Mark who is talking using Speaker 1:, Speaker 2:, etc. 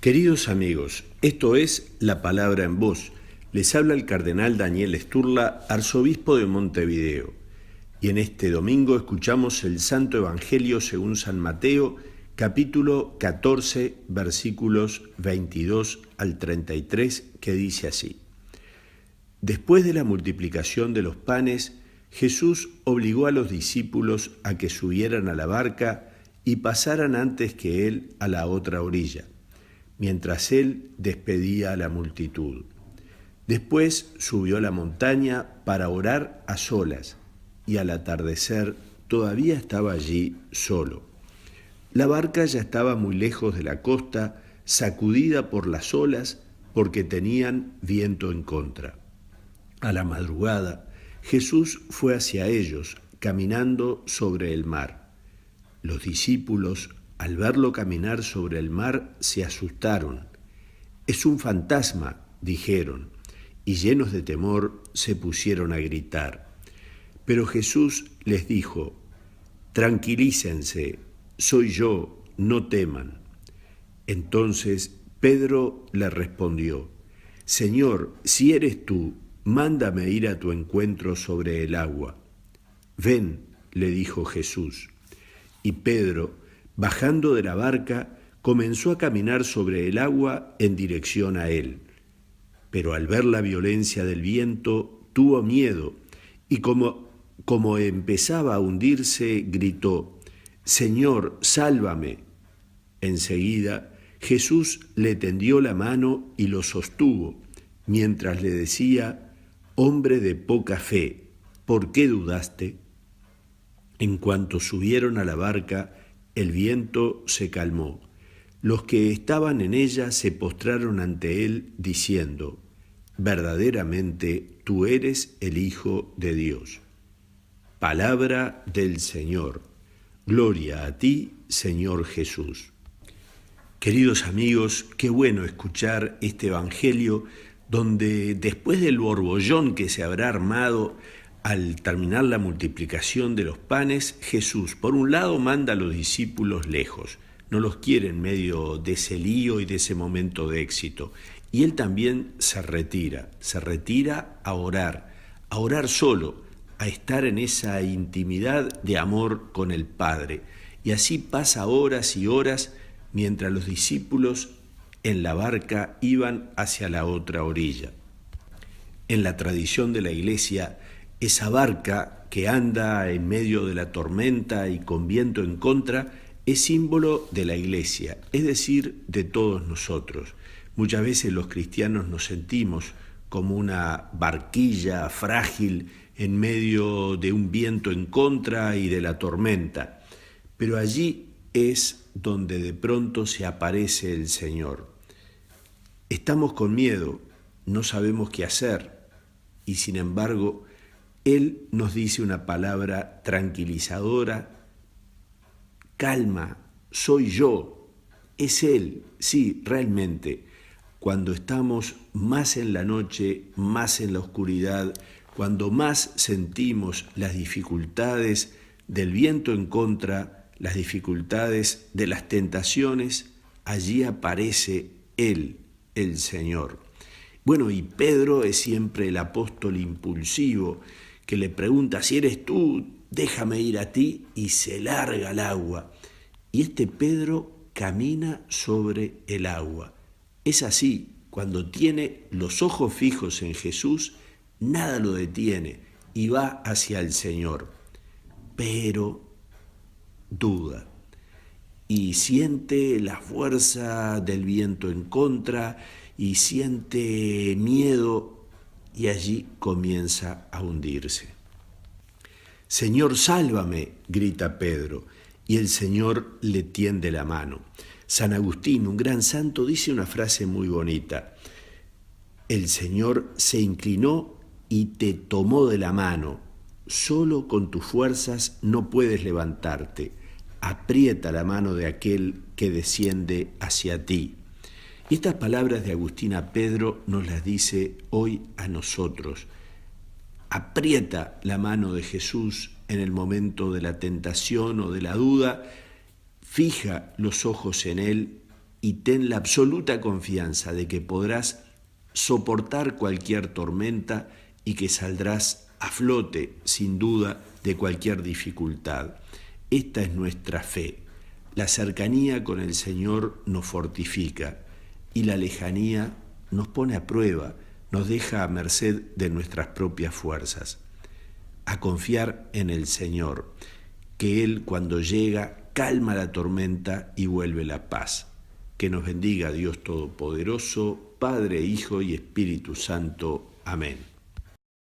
Speaker 1: Queridos amigos, esto es La Palabra en Voz. Les habla el cardenal Daniel Sturla, arzobispo de Montevideo. Y en este domingo escuchamos el Santo Evangelio según San Mateo, capítulo 14, versículos 22 al 33, que dice así. Después de la multiplicación de los panes, Jesús obligó a los discípulos a que subieran a la barca y pasaran antes que él a la otra orilla, mientras él despedía a la multitud. Después subió a la montaña para orar a solas, y al atardecer todavía estaba allí solo. La barca ya estaba muy lejos de la costa, sacudida por las olas, porque tenían viento en contra. A la madrugada, Jesús fue hacia ellos, caminando sobre el mar. Los discípulos, al verlo caminar sobre el mar, se asustaron. «Es un fantasma», dijeron, y llenos de temor se pusieron a gritar. Pero Jesús les dijo, «Tranquilícense, soy yo, no teman». Entonces Pedro le respondió, «Señor, si eres tú, mándame ir a tu encuentro sobre el agua». «Ven», le dijo Jesús. Y Pedro, bajando de la barca, comenzó a caminar sobre el agua en dirección a él. Pero al ver la violencia del viento, tuvo miedo y como empezaba a hundirse, gritó, «Señor, sálvame». Enseguida, Jesús le tendió la mano y lo sostuvo, mientras le decía, «Hombre de poca fe, ¿por qué dudaste?». En cuanto subieron a la barca, el viento se calmó. Los que estaban en ella se postraron ante él, diciendo, «Verdaderamente tú eres el Hijo de Dios». Palabra del Señor. Gloria a ti, Señor Jesús. Queridos amigos, qué bueno escuchar este Evangelio donde después del borbollón que se habrá armado al terminar la multiplicación de los panes, Jesús, por un lado, manda a los discípulos lejos, no los quiere en medio de ese lío y de ese momento de éxito. Y él también se retira a orar solo, a estar en esa intimidad de amor con el Padre. Y así pasa horas y horas mientras los discípulos en la barca iban hacia la otra orilla. En la tradición de la Iglesia, esa barca que anda en medio de la tormenta y con viento en contra es símbolo de la Iglesia, es decir, de todos nosotros. Muchas veces los cristianos nos sentimos como una barquilla frágil en medio de un viento en contra y de la tormenta, pero allí es donde de pronto se aparece el Señor. Estamos con miedo, no sabemos qué hacer, y sin embargo, Él nos dice una palabra tranquilizadora, calma, soy yo, es Él, sí, realmente. Cuando estamos más en la noche, más en la oscuridad, cuando más sentimos las dificultades del viento en contra, las dificultades de las tentaciones, allí aparece Él, el Señor. Bueno, y Pedro es siempre el apóstol impulsivo, que le pregunta, si eres tú, déjame ir a ti, y se larga al agua. Y este Pedro camina sobre el agua. Es así, cuando tiene los ojos fijos en Jesús, nada lo detiene y va hacia el Señor. Pero duda y siente la fuerza del viento en contra y siente miedo y allí comienza a hundirse. «Señor, sálvame», grita Pedro, y el Señor le tiende la mano. San Agustín, un gran santo, dice una frase muy bonita. El Señor se inclinó y te tomó de la mano. Solo con tus fuerzas no puedes levantarte. Aprieta la mano de aquel que desciende hacia ti. Y estas palabras de Agustín a Pedro nos las dice hoy a nosotros. Aprieta la mano de Jesús en el momento de la tentación o de la duda, fija los ojos en Él y ten la absoluta confianza de que podrás soportar cualquier tormenta y que saldrás a flote, sin duda, de cualquier dificultad. Esta es nuestra fe. La cercanía con el Señor nos fortifica y la lejanía nos pone a prueba, nos deja a merced de nuestras propias fuerzas. A confiar en el Señor, que Él cuando llega calma la tormenta y vuelve la paz. Que nos bendiga Dios Todopoderoso, Padre, Hijo y Espíritu Santo. Amén.